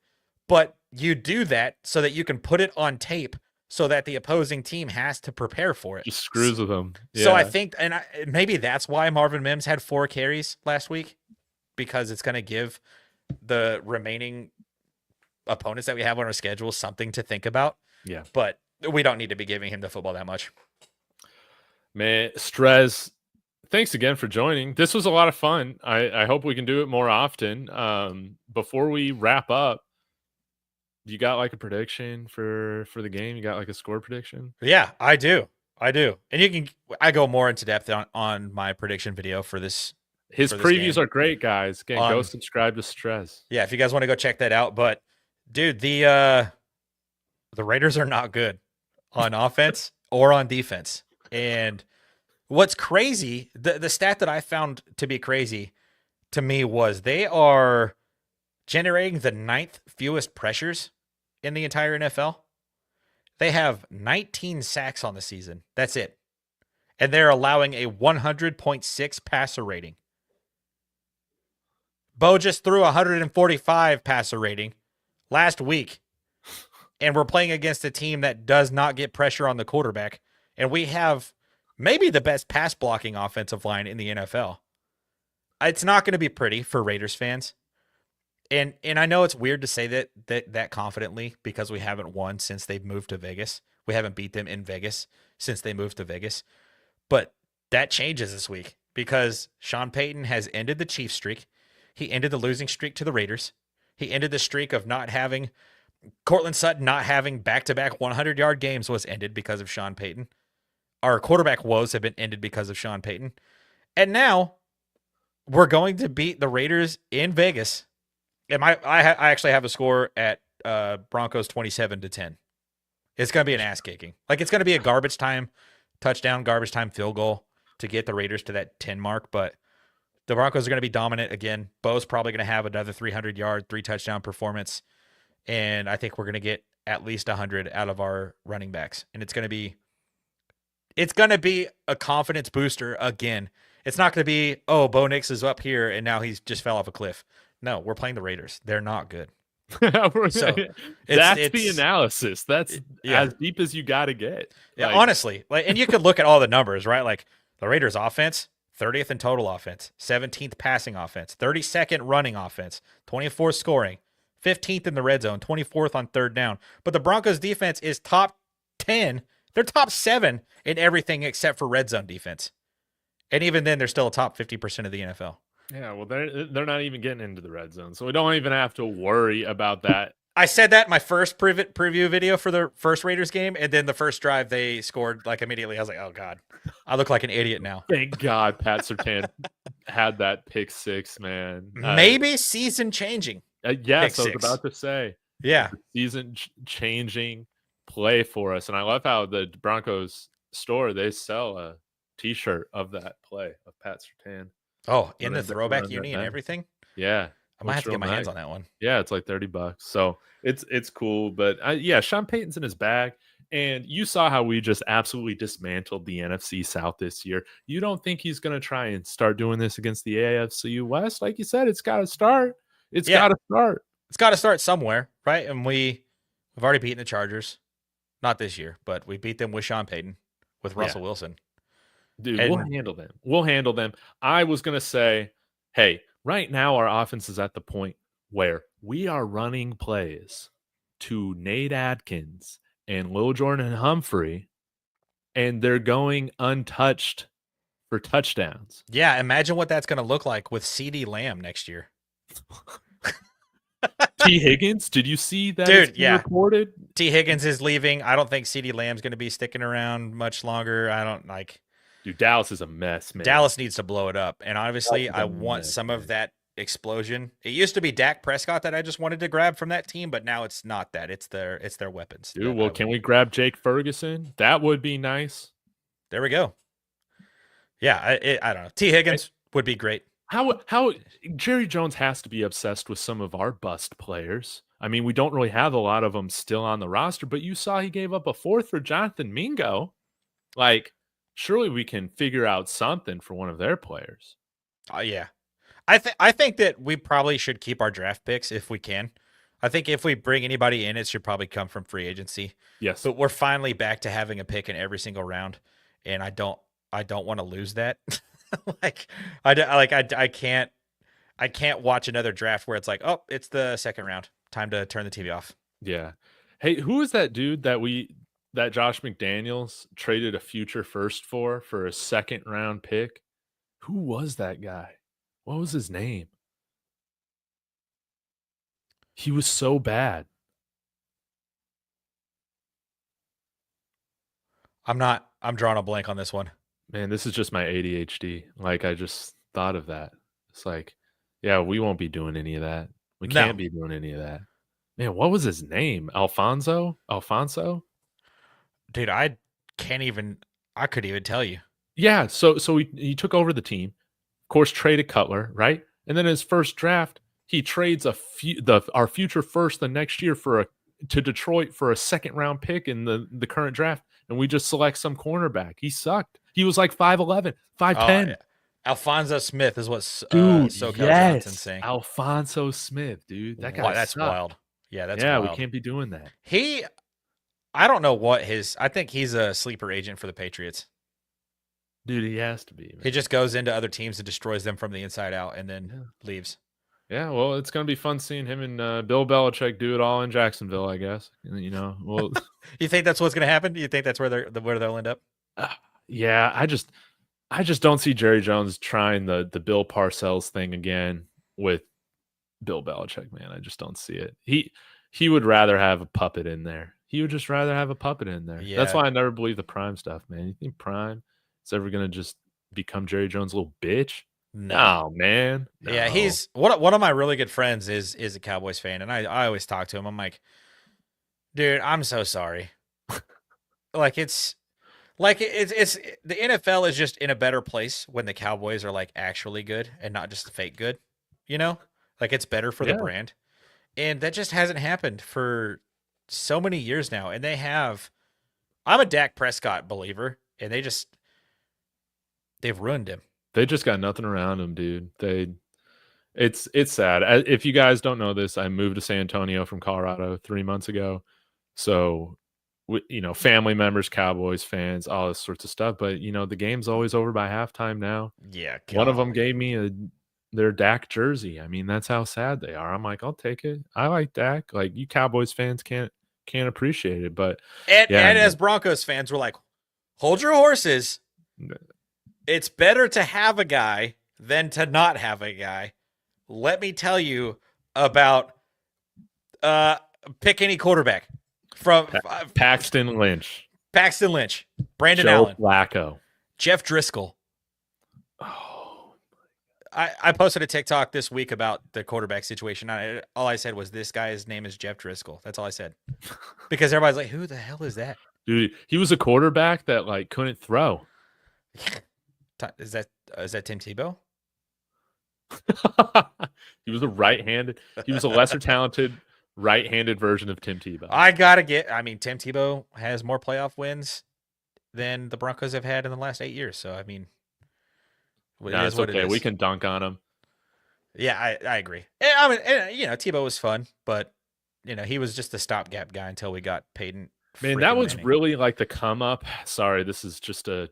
but you do that so that you can put it on tape, so that the opposing team has to prepare for it. Just screws with them. Yeah. So I think, maybe that's why Marvin Mims had 4 carries last week, because it's going to give the remaining opponents that we have on our schedule something to think about. Yeah. But we don't need to be giving him the football that much. Man, Strez, thanks again for joining. This was a lot of fun. I hope we can do it more often. Before we wrap up, you got a prediction for the game? You got a score prediction? Yeah, I do. I do. And I go more into depth on my prediction video for this. His For this previews game. are great, guys. Again, go On subscribe to Strez. Yeah, if you guys want to go check that out. But dude, the Raiders are not good on offense or on defense. And what's crazy, the stat that I found to be crazy to me was they are generating the 9th fewest pressures in the entire NFL. They have 19 sacks on the season. That's it. And they're allowing a 100.6 passer rating. Bo just threw 145 passer rating last week. And we're playing against a team that does not get pressure on the quarterback. And we have maybe the best pass blocking offensive line in the NFL. It's not going to be pretty for Raiders fans. And I know it's weird to say that confidently because we haven't won since they've moved to Vegas. We haven't beat them in Vegas since they moved to Vegas. But that changes this week because Sean Payton has ended the Chiefs streak. He ended the losing streak to the Raiders. He ended the streak of not having Cortland Sutton not having back-to-back 100-yard games was ended because of Sean Payton. Our quarterback woes have been ended because of Sean Payton. And now we're going to beat the Raiders in Vegas. And I actually have a score at Broncos 27-10. It's going to be an ass kicking. Like it's going to be a garbage time touchdown, garbage time field goal to get the Raiders to that 10 mark. But the Broncos are going to be dominant again. Bo's probably going to have another 300-yard, 3-touchdown performance. And I think we're going to get at least 100 out of our running backs. And it's going to be a confidence booster again. It's not going to be, oh, Bo Nix is up here and now he's just fell off a cliff. No, we're playing the Raiders. They're not good. So that's the analysis. That's as deep as you got to get. Yeah, like, honestly. And you could look at all the numbers, right? Like the Raiders offense, 30th in total offense, 17th passing offense, 32nd running offense, 24th scoring, 15th in the red zone, 24th on third down. But the Broncos defense is top 10. They're top 7 in everything except for red zone defense. And even then, they're still a top 50% of the NFL. Yeah, well, they're not even getting into the red zone, so we don't even have to worry about that. I said that in my first preview video for the first Raiders game, and then the first drive they scored like immediately. I was like, oh God, I look like an idiot now. Thank God Pat Surtain had that pick 6, man. Maybe season changing. Yes, I was about to say. Yeah. Season changing play for us. And I love how the Broncos store, they sell a t-shirt of that play of Pat Surtain. Oh, in the throwback uni and everything? Yeah. I might have to get my hands on that one. Yeah, it's like $30. So it's cool. But yeah, Sean Payton's in his bag. And you saw how we just absolutely dismantled the NFC South this year. You don't think he's going to try and start doing this against the AFC West? Like you said, it's got to start. It's got to start. It's got to start somewhere, right? And we've already beaten the Chargers. Not this year, but we beat them with Sean Payton, with Russell Wilson. Dude, we'll handle them. We'll handle them. I was going to say, hey, right now our offense is at the point where we are running plays to Nate Adkins and Lil Jordan Humphrey, and they're going untouched for touchdowns. Yeah, imagine what that's going to look like with CeeDee Lamb next year. T. Higgins, did you see that? Dude, reported? T. Higgins is leaving. I don't think CeeDee Lamb's going to be sticking around much longer. I don't like. Dude, Dallas is a mess, man. Dallas needs to blow it up. And obviously, I want some of that explosion. It used to be Dak Prescott that I just wanted to grab from that team, but now it's not that. It's their weapons. Dude, well, can we grab Jake Ferguson? That would be nice. There we go. Yeah, I don't know. T. Higgins would be great. How Jerry Jones has to be obsessed with some of our bust players. I mean, we don't really have a lot of them still on the roster, but you saw he gave up a 4th for Jonathan Mingo. Like, surely we can figure out something for one of their players. Yeah. I think that we probably should keep our draft picks if we can. I think if we bring anybody in, it should probably come from free agency. Yes. But we're finally back to having a pick in every single round, and I don't want to lose that. I can't watch another draft where it's like, oh, it's the second round. Time to turn the TV off. Yeah. Hey, who is that dude that Josh McDaniels traded a future first for a 2nd round pick? Who was that guy? What was his name? He was so bad. I'm not I'm drawing a blank on this one. Man, this is just my ADHD. Like, I just thought of that. It's like, yeah, we won't be doing any of that. We No, can't be doing any of that. Man, what was his name? Alfonso? Alfonso? dude, I can't even. I couldn't even tell you. Yeah, so he took over the team. Of course, traded Cutler, right? And then his first draft, he trades our future first the next year to Detroit for a second round pick in the current draft, and we just select some cornerback. He sucked. He was like 5'11", 5'10". Yeah. Alfonso Smith is what Dude, SoCal yes. Johnson's saying. Alfonso Smith, dude. That guy That's sucked. wild. Yeah, that's yeah, wild. we can't be doing that. I don't know what I think he's a sleeper agent for the Patriots. Dude, he has to be. Man. He just goes into other teams and destroys them from the inside out and then leaves. Yeah, well, it's going to be fun seeing him and Bill Belichick do it all in Jacksonville, I guess. You know, well, you think that's what's going to happen? You think that's where they'll end up? Yeah, I just don't see Jerry Jones trying the Bill Parcells thing again with Bill Belichick, man. I just don't see it. He would rather have a puppet in there. He would just rather have a puppet in there. Yeah. That's why I never believe the Prime stuff, man. You think Prime is ever going to just become Jerry Jones' little bitch? No, man. No. Yeah, he's one of my really good friends is a Cowboys fan, and I always talk to him. I'm like, dude, I'm so sorry. it's the NFL is just in a better place when the Cowboys are like actually good and not just fake good. You know, like it's better for the brand, and that just hasn't happened for so many years now. And I'm a Dak Prescott believer, and they've ruined him. They just got nothing around him, dude. It's sad. If you guys don't know this, I moved to San Antonio from Colorado 3 months ago. So, family members, Cowboys fans, all this sorts of stuff. But, the game's always over by halftime now. Yeah. One of them gave me their Dak jersey. I mean, that's how sad they are. I'm like, I'll take it. I like Dak. Like, you Cowboys fans can't appreciate it. But and as Broncos fans, we're like, hold your horses. It's better to have a guy than to not have a guy. Let me tell you about pick any quarterback from Paxton Lynch, Brandon Joe Allen, Flacco, Jeff Driscoll. Oh, I posted a TikTok this week about the quarterback situation. All I said was this guy's name is Jeff Driscoll. That's all I said. Because everybody's like, who the hell is that? Dude, he was a quarterback that like couldn't throw. Is that Tim Tebow? He was he was a lesser talented right-handed version of Tim Tebow. Tim Tebow has more playoff wins than the Broncos have had in the last 8 years. So, I mean, it's okay. We can dunk on him. Yeah, I agree. Tebow was fun, but, he was just a stopgap guy until we got Peyton. Man, that was really like the come up. Sorry, this is just a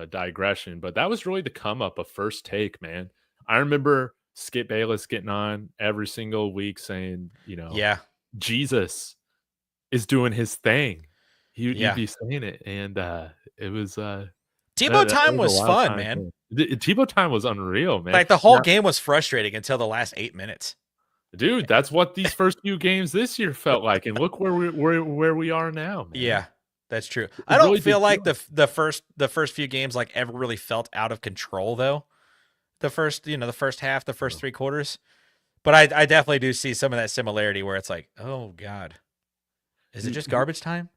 digression, but that was really the come up of First Take, man. I remember Skip Bayless getting on every single week saying, Jesus is doing his thing. He'd be saying it, and it was Tebow time was fun, man. Tebow time was unreal, man. Like the whole game was frustrating until the last 8 minutes. Dude, that's what these first few games this year felt like, and look where we are now, man. Yeah. That's true. I don't feel like the first few games like ever really felt out of control though. The first half, the first 3 quarters. But I definitely do see some of that similarity where it's like, oh God, is it just garbage time?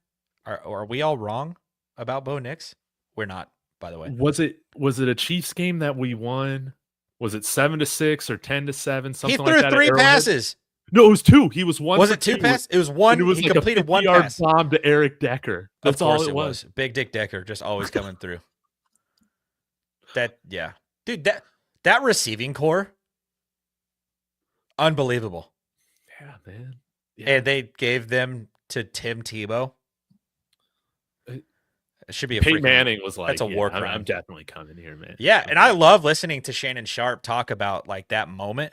Are we all wrong about Bo Nix? We're not, by the way. Was it a Chiefs game that we won? Was it 7-6 or 10-7? Something like that. He threw 3 passes. No, it was 2. He was 1. Was it 2 passes? It was 1. He like completed 1 pass. Bomb to Eric Decker. That's all it was. Big Dick Decker just always coming through. Dude, that receiving core, unbelievable. Yeah, man. Yeah. And they gave them to Tim Tebow. It should be a Peyton Manning was like, that's a war crime. I'm definitely coming here, man. Yeah, and I love listening to Shannon Sharp talk about like that moment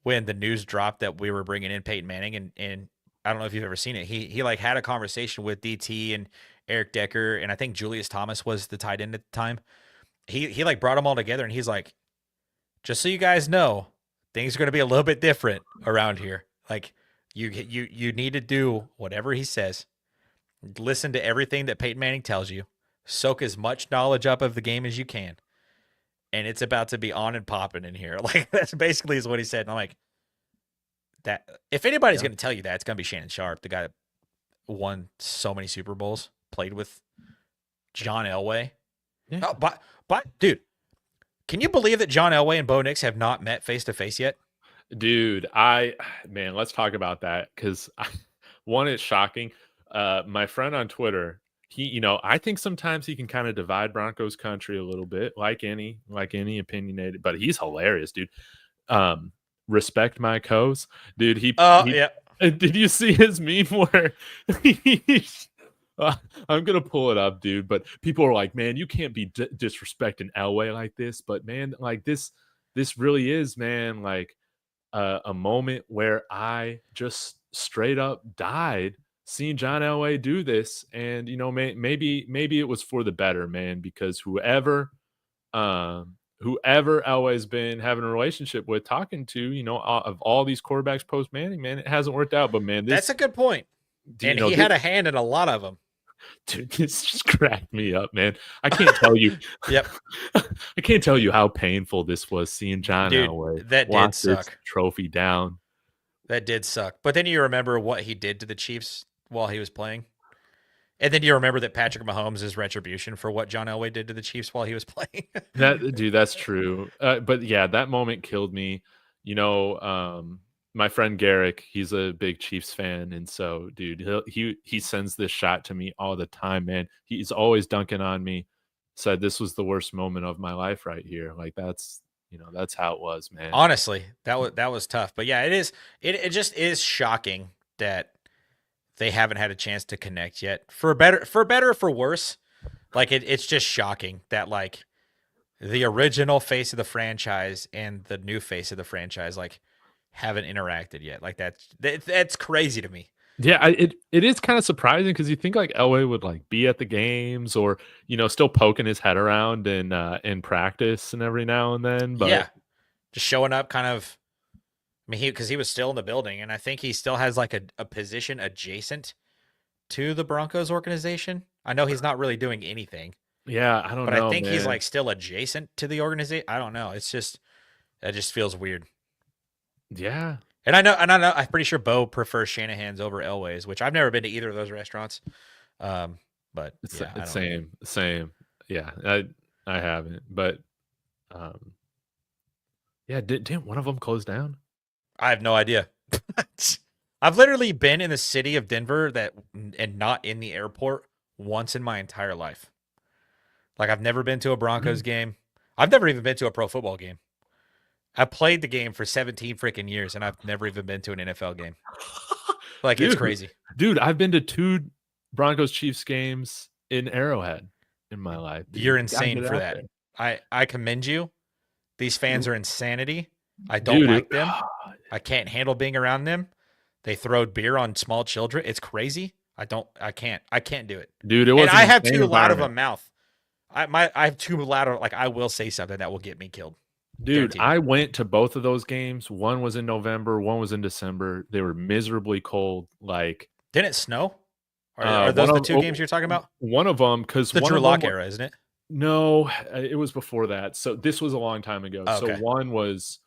when the news dropped that we were bringing in Peyton Manning, and I don't know if you've ever seen it. He like had a conversation with DT and Eric Decker, and I think Julius Thomas was the tight end at the time. He like brought them all together, and he's like, just so you guys know, things are going to be a little bit different around here. Like you need to do whatever he says. Listen to everything that Peyton Manning tells you. soak as much knowledge up of the game as you can, and it's about to be on and popping in here. Like that's basically is what he said. And I'm like, that if anybody's Yeah. going to tell you that, it's going to be Shannon Sharp, the guy that won so many Super Bowls, played with John Elway. Yeah. Oh, but dude, can you believe that John Elway and Bo Nix have not met face to face yet? Dude, man, let's talk about that because one, it's shocking. My friend on Twitter, I think sometimes he can kind of divide Broncos country a little bit, like any opinionated, but he's hilarious, dude. Respect my co's, dude. Yeah. Did you see his meme where I'm gonna pull it up, dude? But people are like, man, you can't be disrespecting Elway like this. But man, like this really is, man, like a moment where I just straight up died seeing John Elway do this, and maybe it was for the better, man, because whoever Elway's been having a relationship with, talking to, of all these quarterbacks post Manning, man, it hasn't worked out. But man, That's a good point. And he had a hand in a lot of them. Dude, this just cracked me up, man. I can't tell you. Yep. I can't tell you how painful this was seeing John Elway that did suck. Trophy down. That did suck. But then you remember what he did to the Chiefs while he was playing. And then you remember that Patrick Mahomes is retribution for what John Elway did to the Chiefs while he was playing. That's true. But yeah, that moment killed me. My friend Garrick, he's a big Chiefs fan, and so, dude, he sends this shot to me all the time, man. He's always dunking on me. Said this was the worst moment of my life right here. Like that's how it was, man. Honestly, that was tough. But yeah, it is. It just is shocking that they haven't had a chance to connect yet. For better or for worse, like it's just shocking that like the original face of the franchise and the new face of the franchise like haven't interacted yet. Like that's crazy to me. Yeah, it is kind of surprising because you think like Elway would like be at the games or still poking his head around in practice and every now and then. But yeah, just showing up, kind of. I mean, because he was still in the building, and I think he still has like a position adjacent to the Broncos organization. I know he's not really doing anything. Yeah, I don't know. But I think man. he's like still adjacent to the organization. I don't know. It just feels weird. Yeah. And I know, I'm pretty sure Bo prefers Shanahan's over Elway's, which I've never been to either of those restaurants. But It's yeah, same. Yeah, I haven't, but yeah, didn't one of them close down? I have no idea. I've literally been in the city of Denver and not in the airport once in my entire life. Like I've never been to a Broncos game. I've never even been to a pro football game. I played the game for 17 freaking years, and I've never even been to an NFL game. Like, it's crazy. Dude, I've been to 2 Broncos Chiefs games in Arrowhead in my life. Dude. You're insane for that. I commend you. These fans are insanity. I don't Dude, like them. I can't handle being around them. They throw beer on small children. It's crazy. I can't do it. Dude, it was. And I have too loud of a mouth. I have too loud of, like, I will say something that will get me killed. Dude, guaranteed. I went to both of those games. One was in November, one was in December. They were miserably cold. Like, didn't it snow? Are those the 2 games you're talking about? One of them, because the Drew Lock era, isn't it? No, it was before that. So this was a long time ago. Oh, okay. So one was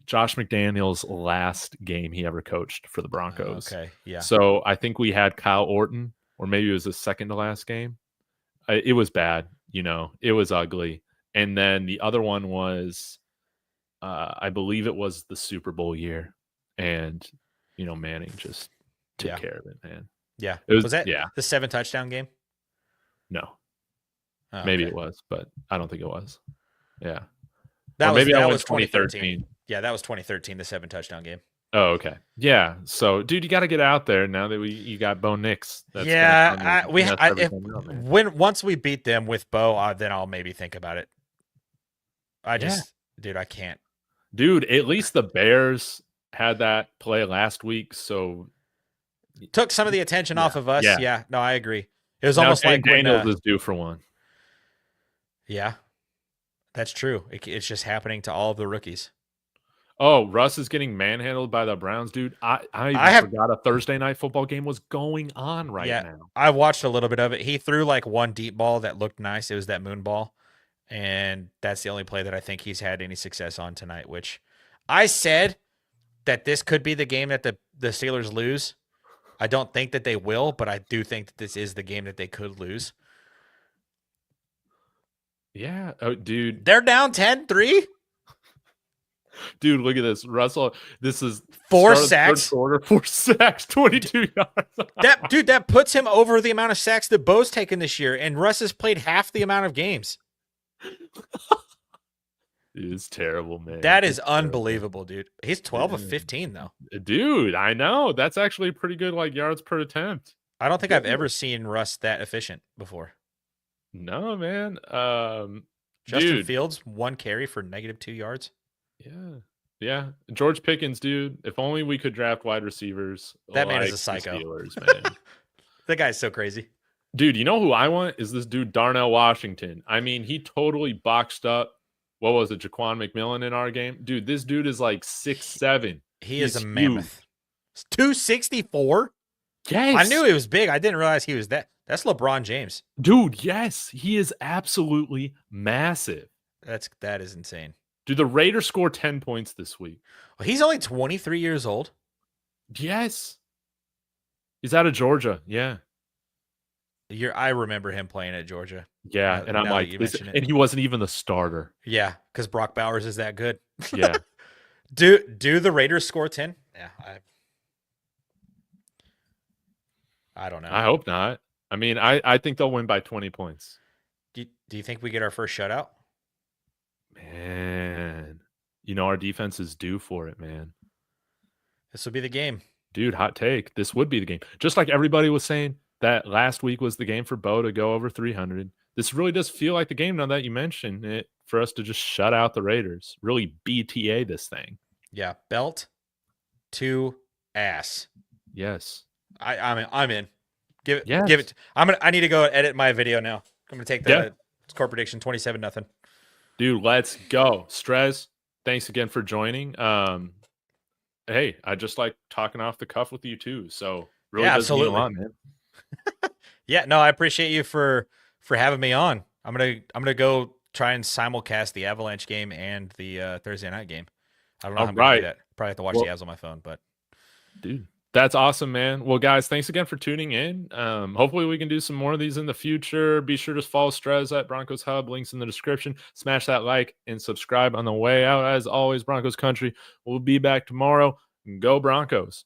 Josh McDaniels' last game he ever coached for the Broncos. Okay, yeah. So I think we had Kyle Orton, or maybe it was the second to last game. It was bad, it was ugly. And then the other one was, I believe it was the Super Bowl year, and Manning just took care of it, man. Yeah, was that the 7 touchdown game? No, maybe it was, but I don't think it was. Yeah, that was 2013. Yeah, that was 2013, the 7 touchdown game. Oh, okay. Yeah. So, dude, you got to get out there now that you got Bo Nix. Once we beat them with Bo, then I'll maybe think about it. Dude, I can't. Dude, at least the Bears had that play last week, so took some of the attention off of us. Yeah. No, I agree. It was almost like Daniels is due for one. Yeah, that's true. It's just happening to all of the rookies. Oh, Russ is getting manhandled by the Browns, dude. I I even have forgot a Thursday night football game was going on right Yeah, now. I watched a little bit of it. He threw like one deep ball that looked nice. It was that moon ball. And that's the only play that I think he's had any success on tonight, which I said that this could be the game that the Steelers lose. I don't think that they will, but I do think that this is the game that they could lose. Yeah. Oh, dude. They're down 10-3. Dude, look at this. Russell, this is 4 start of the third sacks. quarter, 4 sacks, 22 yards. That puts him over the amount of sacks that Bo's taken this year, and Russ has played half the amount of games. It's terrible, man. That is unbelievable, dude. He's 12 of 15, though. Dude, I know. That's actually pretty good, like, yards per attempt. I don't think I've ever seen Russ that efficient before. No, man. Justin dude. Fields, 1 carry for -2 yards. Yeah. Yeah. George Pickens, dude. If only we could draft wide receivers. That man is like a psycho. the Steelers, man. That guy's so crazy. Dude, you know who I want is this dude Darnell Washington. I mean, he totally boxed up. What was it, Jaquan McMillan in our game? Dude, this dude is like 6'7". He is a He's mammoth. 264? Yes. I knew he was big. I didn't realize he was that. That's LeBron James. Dude, yes. He is absolutely massive. That is insane. Dude, the Raiders scored 10 points this week. Well, he's only 23 years old. Yes. He's out of Georgia. Yeah. I remember him playing at Georgia. Yeah. And I'm like, and he wasn't even the starter. Yeah, because Brock Bowers is that good. Yeah. Do the Raiders score 10? Yeah, I don't know. I hope not. I mean, I think they'll win by 20 points. Do you think we get our first shutout? Man, our defense is due for it, man. This will be the game. Dude, hot take. This would be the game. Just like everybody was saying that last week was the game for Bo to go over 300. This really does feel like the game now that you mentioned it, for us to just shut out the Raiders. Really BTA this thing. Yeah, belt to ass. Yes. I'm in. Give Yes. it. I need to go edit my video now. I'm gonna take the score prediction 27-0. Dude, let's go. Strez, thanks again for joining. Hey, I just like talking off the cuff with you too. So really does mean a lot, man. Yeah, no, I appreciate you for having me on. I'm gonna go try and simulcast the Avalanche game and the Thursday night game. I don't know how I'm gonna do that. Probably have to watch the Avs on my phone, but dude, that's awesome, man. Well, guys, thanks again for tuning in. Hopefully we can do some more of these in the future. Be sure to follow Strez at Broncos Hub. Links in the description. Smash that like and subscribe on the way out. As always, Broncos country. We'll be back tomorrow. Go Broncos.